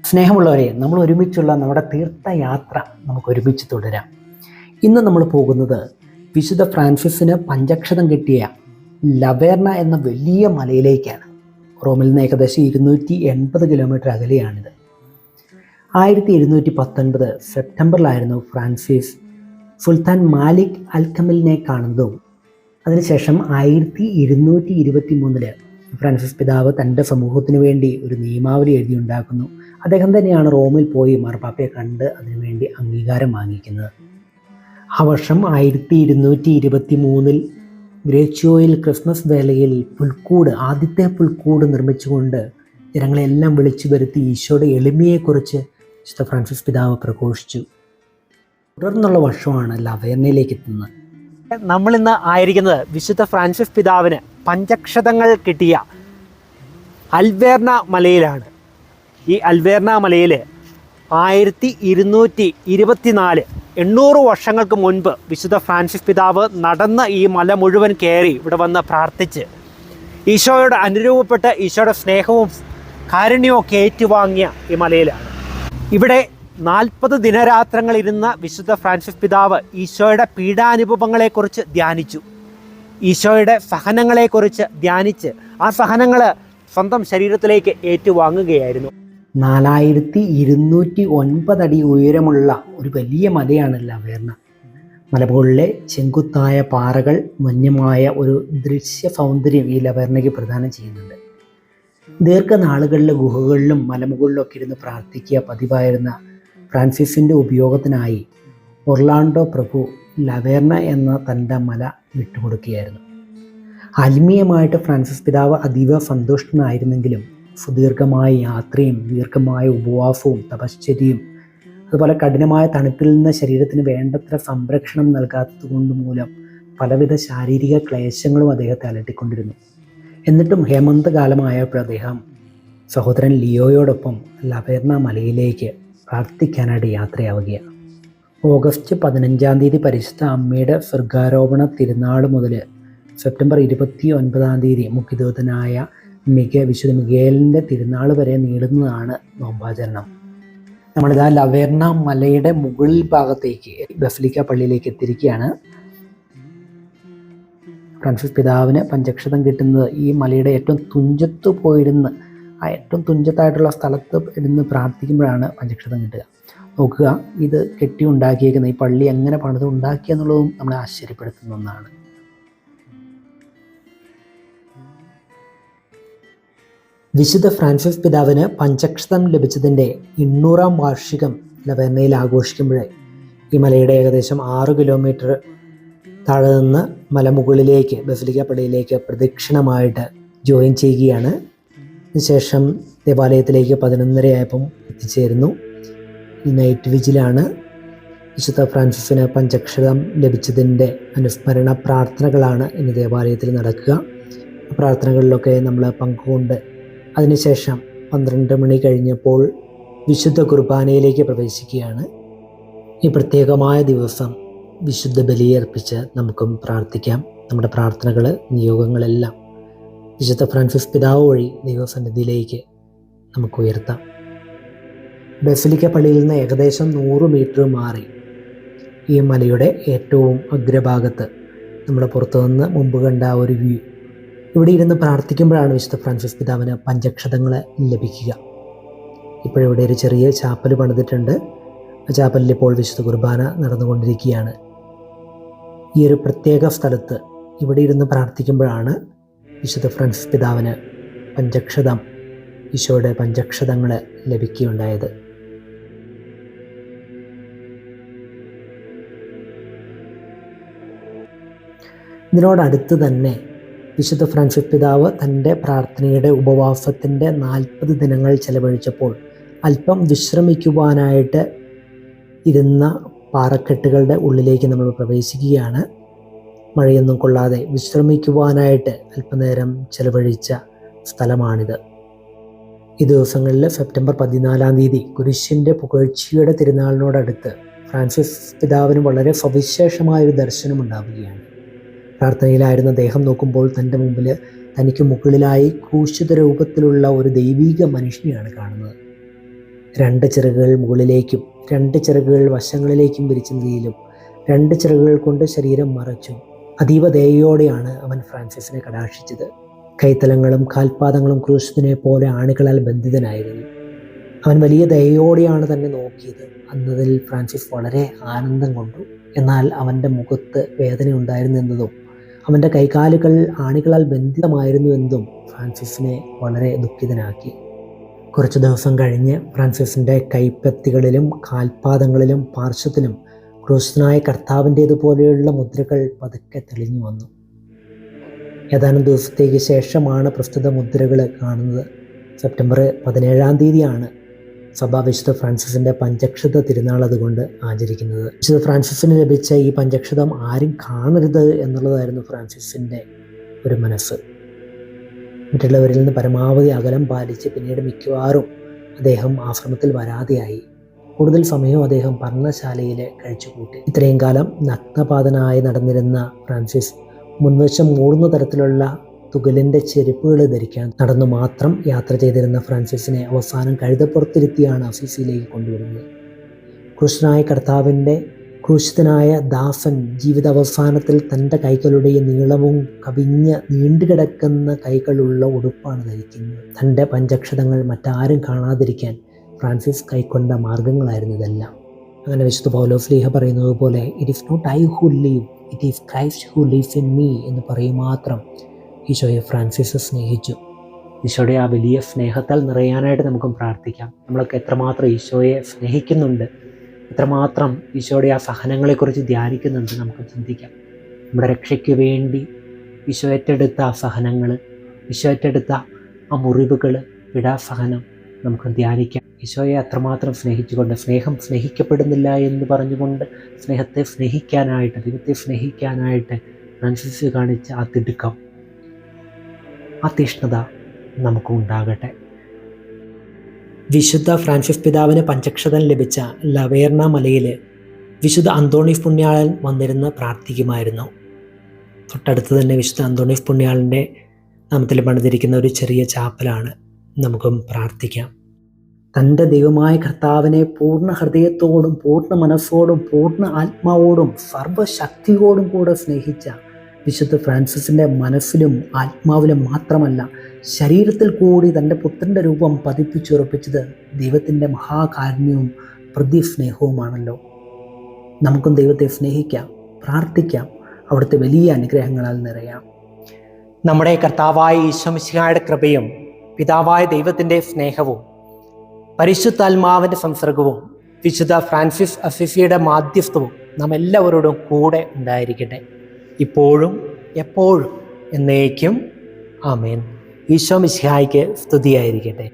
സ്നേഹമുള്ളവരെ, നമ്മൾ ഒരുമിച്ചുള്ള നമ്മുടെ തീർത്ഥയാത്ര നമുക്ക് ഒരുമിച്ച് തുടരാം. ഇന്ന് നമ്മൾ പോകുന്നത് വിശുദ്ധ ഫ്രാൻസിസിന് പഞ്ചക്ഷതം കിട്ടിയ ലവേർണ എന്ന വലിയ മലയിലേക്കാണ്. റോമിൽ നിന്ന് ഏകദേശം 280 കിലോമീറ്റർ അകലെയാണിത്. 1719 സെപ്റ്റംബറിലായിരുന്നു ഫ്രാൻസിസ് സുൽത്താൻ മാലിക് അൽ കമലിനെ കാണുന്നതും അതിനുശേഷം 1223 ഫ്രാൻസിസ് പിതാവ് തൻ്റെ സമൂഹത്തിന് വേണ്ടി ഒരു നിയമാവലി എഴുതിയുണ്ടാക്കുന്നു. അദ്ദേഹം തന്നെയാണ് റോമിൽ പോയി മാർപ്പാപ്പയെ കണ്ട് അതിനുവേണ്ടി അംഗീകാരം വാങ്ങിക്കുന്നത്. ആ വർഷം 1223 ഗ്രേച്ചിയോയിൽ ക്രിസ്മസ് വേളയിൽ ആദ്യത്തെ പുൽക്കൂട് നിർമ്മിച്ചുകൊണ്ട് ജനങ്ങളെല്ലാം വിളിച്ചു വരുത്തി ഈശോയുടെ എളിമയെക്കുറിച്ച് വിശുദ്ധ ഫ്രാൻസിസ് പിതാവ് പ്രഘോഷിച്ചു. തുടർന്നുള്ള വർഷമാണ് ലവേർണയിലേക്ക് എത്തുന്നത്. നമ്മളിന്ന് ആയിരിക്കുന്നത് വിശുദ്ധ ഫ്രാൻസിസ് പിതാവിന് പഞ്ചക്ഷതങ്ങൾ കിട്ടിയ അൽവേർണ മലയിലാണ്. ഈ അൽവേർണ മലയിൽ 1224 800 വർഷങ്ങൾക്ക് മുൻപ് വിശുദ്ധ ഫ്രാൻസിസ് പിതാവ് നടന്ന് ഈ മല മുഴുവൻ കയറി ഇവിടെ വന്ന് പ്രാർത്ഥിച്ച് ഈശോയോട് അനുരൂപപ്പെട്ട് ഈശോയുടെ സ്നേഹവും കാരുണ്യവും ഒക്കെ ഏറ്റുവാങ്ങിയ ഈ മലയിലാണ്. ഇവിടെ 40 ദിനരാത്രങ്ങളിരുന്ന വിശുദ്ധ ഫ്രാൻസിസ് പിതാവ് ഈശോയുടെ പീഡാനുഭവങ്ങളെക്കുറിച്ച് ധ്യാനിച്ചു. ഈശോയുടെ സഹനങ്ങളെക്കുറിച്ച് ധ്യാനിച്ച് ആ സഹനങ്ങൾ സ്വന്തം ശരീരത്തിലേക്ക് ഏറ്റുവാങ്ങുകയായിരുന്നു. 4209 അടി ഉയരമുള്ള ഒരു വലിയ മലയാണ് ലവേർണ. മലമുകളിലെ ചെങ്കുത്തായ പാറകൾ വന്യമായ ഒരു ദൃശ്യ സൗന്ദര്യം ഈ ലവേർണയ്ക്ക് പ്രദാനം ചെയ്യുന്നുണ്ട്. ദീർഘനാളുകളിലെ ഗുഹകളിലും മലമുകളിലൊക്കെ ഇരുന്ന് പ്രാർത്ഥിക്കുക പതിവായിരുന്ന ഫ്രാൻസിസിൻ്റെ ഉപയോഗത്തിനായി ഒർലാൻഡോ പ്രഭു ലവേർണ എന്ന തൻ്റെ മല വിട്ടുകൊടുക്കുകയായിരുന്നു. ആത്മീയമായിട്ട് ഫ്രാൻസിസ് പിതാവ് അതീവ സന്തുഷ്ടനായിരുന്നെങ്കിലും സുദീർഘമായ യാത്രയും ദീർഘമായ ഉപവാസവും തപശ്ചര്യയും അതുപോലെ കഠിനമായ തണുപ്പിൽ നിന്ന് ശരീരത്തിന് വേണ്ടത്ര സംരക്ഷണം നൽകാത്തത് കൊണ്ട് മൂലം പലവിധ ശാരീരിക ക്ലേശങ്ങളും അദ്ദേഹത്തെ അലട്ടിക്കൊണ്ടിരുന്നു. എന്നിട്ടും ഹേമന്തകാലമായപ്പോൾ അദ്ദേഹം സഹോദരൻ ലിയോയോടൊപ്പം ലവേർണ മലയിലേക്ക് പ്രാർത്ഥിക്കാനായിട്ട് യാത്രയാവുകയാണ്. ഓഗസ്റ്റ് 15 പരിശുദ്ധ അമ്മയുടെ സ്വർഗാരോപണ തിരുനാൾ മുതൽ സെപ്റ്റംബർ 29 മുഖ്യദൂതനായ വിശുദ്ധ മിഗേലിൻ്റെ തിരുനാൾ വരെ നീളുന്നതാണ് നോമ്പാചരണം. നമ്മളിതാ ലവേർണ മലയുടെ മുകളിൽ ഭാഗത്തേക്ക് ബസലിക്ക പള്ളിയിലേക്ക് എത്തിയിരിക്കുകയാണ്. ഫ്രാൻസിസ് പിതാവിന് പഞ്ചക്ഷതം കിട്ടുന്നത് ഈ മലയുടെ ഏറ്റവും തുഞ്ചത്ത് പോയിരുന്ന് ആ ഏറ്റവും തുഞ്ചത്തായിട്ടുള്ള സ്ഥലത്ത് ഇരുന്ന് പ്രാർത്ഥിക്കുമ്പോഴാണ് പഞ്ചക്ഷതം കിട്ടുക. നോക്കുക, ഇത് കെട്ടി ഉണ്ടാക്കിയേക്കുന്ന ഈ പള്ളി എങ്ങനെ പണിത് ഉണ്ടാക്കിയെന്നുള്ളതും നമ്മളെ ആശ്ചര്യപ്പെടുത്തുന്ന ഒന്നാണ്. വിശുദ്ധ ഫ്രാൻസിസ് പിതാവിന് പഞ്ചക്ഷതം ലഭിച്ചതിൻ്റെ 800-ാം വാർഷികം ലവേർണയിൽ ആഘോഷിക്കുമ്പോൾ ഈ മലയുടെ ഏകദേശം 6 കിലോമീറ്റർ താഴെ നിന്ന് മലമുകളിലേക്ക് ബസലിക്ക പള്ളിയിലേക്ക് പ്രദക്ഷിണമായിട്ട് ജോയിൻ ചെയ്യുകയാണ്. അതിനുശേഷം ദേവാലയത്തിലേക്ക് 11:30 എത്തിച്ചേരുന്നു. ഈ നൈറ്റ് വിജിലാണ്. വിശുദ്ധ ഫ്രാൻസിസിന് പഞ്ചക്ഷതം ലഭിച്ചതിൻ്റെ അനുസ്മരണ പ്രാർത്ഥനകളാണ് ഇനി ദേവാലയത്തിൽ നടക്കുക. പ്രാർത്ഥനകളിലൊക്കെ നമ്മൾ പങ്കുകൊണ്ട് അതിനുശേഷം 12 മണി കഴിഞ്ഞപ്പോൾ വിശുദ്ധ കുർബാനയിലേക്ക് പ്രവേശിക്കുകയാണ്. ഈ പ്രത്യേകമായ ദിവസം വിശുദ്ധ ബലിയർപ്പിച്ച് നമുക്കും പ്രാർത്ഥിക്കാം. നമ്മുടെ പ്രാർത്ഥനകൾ നിയോഗങ്ങളെല്ലാം വിശുദ്ധ ഫ്രാൻസിസ് പിതാവ് വഴി ദൈവസന്നിധിയിലേക്ക് നമുക്ക് ഉയർത്താം. ബസലിക്ക പള്ളിയിൽ നിന്ന് ഏകദേശം 100 മീറ്റർ മാറി ഈ മലയുടെ ഏറ്റവും അഗ്രഭാഗത്ത് നമ്മുടെ പുറത്തു നിന്ന് മുമ്പ് കണ്ട ഒരു വ്യൂ, ഇവിടെ ഇരുന്ന് പ്രാർത്ഥിക്കുമ്പോഴാണ് വിശുദ്ധ ഫ്രാൻസിസ് പിതാവിന് പഞ്ചക്ഷതങ്ങൾ ലഭിക്കുക. ഇപ്പോഴിവിടെ ഒരു ചെറിയ ചാപ്പൽ പണിതിട്ടുണ്ട്. ആ ചാപ്പലിൽ ഇപ്പോൾ വിശുദ്ധ കുർബാന നടന്നുകൊണ്ടിരിക്കുകയാണ്. ഈ ഒരു പ്രത്യേക സ്ഥലത്ത് ഇവിടെ ഇരുന്ന് പ്രാർത്ഥിക്കുമ്പോഴാണ് വിശുദ്ധ ഫ്രാൻസിസ് പിതാവിന് പഞ്ചക്ഷതം, ഈശോയുടെ പഞ്ചക്ഷതങ്ങൾ ലഭിക്കുകയുണ്ടായത്. ഇതിനോടടുത്ത് തന്നെ വിശുദ്ധ ഫ്രാൻസിസ് പിതാവ് തൻ്റെ പ്രാർത്ഥനയുടെ ഉപവാസത്തിൻ്റെ 40 ദിനങ്ങൾ ചെലവഴിച്ചപ്പോൾ അല്പം വിശ്രമിക്കുവാനായിട്ട് ഇരുന്ന പാറക്കെട്ടുകളുടെ ഉള്ളിലേക്ക് നമ്മൾ പ്രവേശിക്കുകയാണ്. മഴയൊന്നും കൊള്ളാതെ വിശ്രമിക്കുവാനായിട്ട് അല്പനേരം ചെലവഴിച്ച സ്ഥലമാണിത്. ഈ ദിവസങ്ങളിൽ സെപ്റ്റംബർ 14 കുരിശിൻ്റെ പുകഴ്ചയുടെ തിരുനാളിനോടടുത്ത് ഫ്രാൻസിസ് പിതാവിന് വളരെ സവിശേഷമായൊരു ദർശനമുണ്ടാവുകയാണ്. പ്രാർത്ഥനയിലായിരുന്ന അദ്ദേഹം നോക്കുമ്പോൾ തൻ്റെ മുമ്പിൽ തനിക്ക് മുകളിലായി ക്രൂശിത രൂപത്തിലുള്ള ഒരു ദൈവീക മനുഷ്യനെയാണ് കാണുന്നത്. 2 ചിറകുകൾ മുകളിലേക്കും 2 ചിറകുകൾ വശങ്ങളിലേക്കും വിരിച്ച നിലയിലും 2 ചിറകുകൾ കൊണ്ട് ശരീരം മറച്ചു അതീവ ദയയോടെയാണ് അവൻ ഫ്രാൻസിസിനെ കടാക്ഷിച്ചത്. കൈത്തലങ്ങളും കാൽപാദങ്ങളും ക്രൂശിതനെ പോലെ ആണികളാൽ ബന്ധിതനായിരുന്നു. അവൻ വലിയ ദയയോടെയാണ് തന്നെ നോക്കിയത്. അന്നതിൽ ഫ്രാൻസിസ് വളരെ ആനന്ദം കൊണ്ടു. എന്നാൽ അവൻ്റെ മുഖത്ത് വേദന ഉണ്ടായിരുന്നെന്നതും അവൻ്റെ കൈകാലുകൾ ആണികളാൽ ബന്ധിതമായിരുന്നു എന്നതും ഫ്രാൻസിസിനെ വളരെ ദുഃഖിതനാക്കി. കുറച്ച് ദിവസം കഴിഞ്ഞ് ഫ്രാൻസിസിൻ്റെ കൈപ്പത്തികളിലും കാൽപാദങ്ങളിലും പാർശ്വത്തിലും ക്രൂശിതനായ കർത്താവിൻ്റേതുപോലെയുള്ള മുദ്രകൾ പതുക്കെ തെളിഞ്ഞു വന്നു. ഏതാനും ദിവസത്തേക്ക് ശേഷമാണ് പ്രസ്തുത മുദ്രകൾ കാണുന്നത്. സെപ്റ്റംബർ 17 സഭ വിശുദ്ധ ഫ്രാൻസിസിൻ്റെ പഞ്ചക്ഷത തിരുനാൾ അതുകൊണ്ട് ആചരിക്കുന്നത്. വിശുദ്ധ ഫ്രാൻസിസിന് ലഭിച്ച ഈ പഞ്ചക്ഷതം ആരും കാണരുത് എന്നുള്ളതായിരുന്നു ഫ്രാൻസിസിൻ്റെ ഒരു മനസ്സ്. മറ്റുള്ളവരിൽ നിന്ന് പരമാവധി അകലം പാലിച്ച് പിന്നീട് മിക്കവാറും അദ്ദേഹം ആശ്രമത്തിൽ വരാതെയായി. കൂടുതൽ സമയവും അദ്ദേഹം പർണശാലയിൽ കഴിച്ചുകൂട്ടി. ഇത്രയും കാലം നഗ്നപാതനായി നടന്നിരുന്ന ഫ്രാൻസിസ് മുൻവശം മൂടുന്ന തരത്തിലുള്ള തുകലിൻ്റെ ചെരുപ്പുകൾ ധരിക്കാൻ നടന്നു മാത്രം യാത്ര ചെയ്തിരുന്ന ഫ്രാൻസിസിനെ അവസാനം കഴുതപ്പുറത്തിരുത്തിയാണ് അസീസിയിലേക്ക് കൊണ്ടുവരുന്നത്. ക്രൂശനായ കർത്താവിൻ്റെ ക്രൂശിതനായ ദാസൻ ജീവിതാവസാനത്തിൽ തൻ്റെ കൈകളുടെ നീളവും കവിഞ്ഞ് നീണ്ടുകിടക്കുന്ന കൈകളുള്ള ഉടുപ്പാണ് ധരിക്കുന്നത്. തൻ്റെ പഞ്ചക്ഷതങ്ങൾ മറ്റാരും കാണാതിരിക്കാൻ ഫ്രാൻസിസ് കൈക്കൊണ്ട മാർഗങ്ങളായിരുന്നു ഇതെല്ലാം. അങ്ങനെ വിശുദ്ധ പൗലോസ്ലീഹ പറയുന്നത് പോലെ it is not I who live, it is Christ who lives in me എന്ന് പറയും മാത്രം ഈശോയെ ഫ്രാൻസിസ് സ്നേഹിച്ചു. ഈശോയുടെ ആ വലിയ സ്നേഹത്താൽ നിറയാനായിട്ട് നമുക്കും പ്രാർത്ഥിക്കാം. നമ്മളൊക്കെ എത്രമാത്രം ഈശോയെ സ്നേഹിക്കുന്നുണ്ട്, എത്രമാത്രം ഈശോയുടെ ആ സഹനങ്ങളെക്കുറിച്ച് ധ്യാനിക്കുന്നുണ്ട് നമുക്ക് ചിന്തിക്കാം. നമ്മുടെ രക്ഷയ്ക്ക് വേണ്ടി ഈശോ ഏറ്റെടുത്ത ആ സഹനങ്ങൾ, ഈശോ ഏറ്റെടുത്ത ആ മുറിവുകൾ, വിടാസഹനം നമുക്ക് ധ്യാനിക്കാം. ഈശോയെ അത്രമാത്രം സ്നേഹിച്ചുകൊണ്ട്, സ്നേഹം സ്നേഹിക്കപ്പെടുന്നില്ല എന്ന് പറഞ്ഞുകൊണ്ട് സ്നേഹത്തെ സ്നേഹിക്കാനായിട്ട്, ദൈവത്തെ സ്നേഹിക്കാനായിട്ട് ഫ്രാൻസിസ് കാണിച്ച ആ തിടുക്കം, ആ തീഷ്ണത നമുക്കും ഉണ്ടാകട്ടെ. വിശുദ്ധ ഫ്രാൻസിസ് പിതാവിന് പഞ്ചക്ഷതം ലഭിച്ച ലവേർണ മലയിൽ വിശുദ്ധ അന്തോണീസ് പുണ്യാളൻ വന്നിരുന്ന് പ്രാർത്ഥിക്കുമായിരുന്നു. തൊട്ടടുത്ത് തന്നെ വിശുദ്ധ അന്തോണീസ് പുണ്യാളൻ്റെ നാമത്തിൽ പണിതിരിക്കുന്ന ഒരു ചെറിയ ചാപ്പലാണ്. നമുക്കും പ്രാർത്ഥിക്കാം. തൻ്റെ ദൈവമായ കർത്താവിനെ പൂർണ്ണ ഹൃദയത്തോടും പൂർണ്ണ മനസ്സോടും പൂർണ്ണ ആത്മാവോടും സർവശക്തിയോടും കൂടെ സ്നേഹിച്ച വിശുദ്ധ ഫ്രാൻസിസിൻ്റെ മനസ്സിലും ആത്മാവിലും മാത്രമല്ല ശരീരത്തിൽ കൂടി തൻ്റെ പുത്രൻ്റെ രൂപം പതിപ്പിച്ചുറപ്പിച്ചത് ദൈവത്തിൻ്റെ മഹാകാരുണ്യവും പ്രതിസ്നേഹവുമാണല്ലോ. നമുക്കും ദൈവത്തെ സ്നേഹിക്കാം, പ്രാർത്ഥിക്കാം, അവിടുത്തെ വലിയ അനുഗ്രഹങ്ങളാൽ നിറയാം. നമ്മുടെ കർത്താവായ ഈശോ മിശിഹായുടെ കൃപയും പിതാവായ ദൈവത്തിൻ്റെ സ്നേഹവും പരിശുദ്ധാത്മാവിൻ്റെ സംസർഗവും വിശുദ്ധ ഫ്രാൻസിസ് അസിസിയുടെ മാധ്യസ്ഥവും നാം എല്ലാവരോടും കൂടെ ഉണ്ടായിരിക്കട്ടെ, ഇപ്പോഴും എപ്പോഴും എന്നേക്കും. ആമേൻ. ഈശോ മിശിഹായ്ക്ക് സ്തുതിയായിരിക്കട്ടെ.